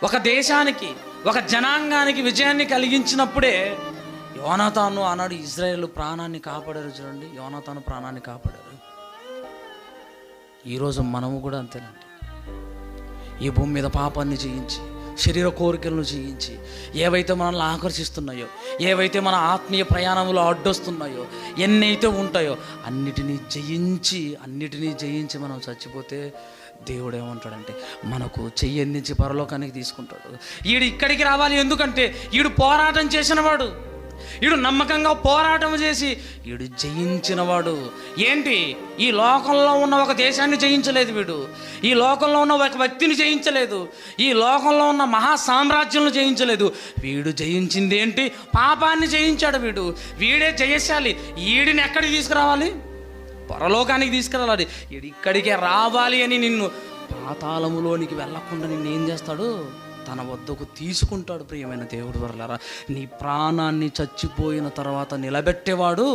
ఒక దేశానికి, ఒక జనాంగానికి విజయాన్ని కలిగించినప్పుడే యోనాతాను ఆనాడు ఇజ్రాయేలు ప్రాణాన్ని కాపాడారు. చూడండి, యోనాతాను ప్రాణాన్ని కాపాడారు. ఈరోజు మనము కూడా అంతేనండి. ఈ భూమి మీద పాపాన్ని జయించి, శరీర కోరికలను జయించి, ఏవైతే మనల్ని ఆకర్షిస్తున్నాయో, ఏవైతే మన ఆత్మీయ ప్రయాణంలో అడ్డొస్తున్నాయో, ఎన్నైతే ఉంటాయో అన్నిటినీ జయించి మనం చచ్చిపోతే దేవుడు ఏమంటాడంటే మనకు చెయ్యి అందించి పరలోకానికి తీసుకుంటాడు. ఈడు ఇక్కడికి రావాలి, ఎందుకంటే ఈడు పోరాటం చేసినవాడు, ఈడు నమ్మకంగా పోరాటం చేసి ఈడు జయించినవాడు. ఏంటి, ఈ లోకంలో ఉన్న ఒక దేశాన్ని జయించలేదు వీడు, ఈ లోకంలో ఉన్న ఒక వ్యక్తిని జయించలేదు, ఈ లోకంలో ఉన్న మహా సామ్రాజ్యాలను జయించలేదు. వీడు జయించింది ఏంటి? పాపాన్ని జయించాడు. వీడే జయశాలి. వీడిని ఎక్కడికి తీసుకురావాలి? పరలోకానికి తీసుకురావాలి. వీడు ఇక్కడికే రావాలి అని నిన్ను పాతాళములోనికి వెళ్ళకుండా నిన్ను ఏం చేస్తాడు? తన వద్దకు తీసుకుంటాడు. ప్రియమైన దేవుడు వర్లారా, నీ ప్రాణాన్ని చచ్చిపోయిన తర్వాత నిలబెట్టేవాడు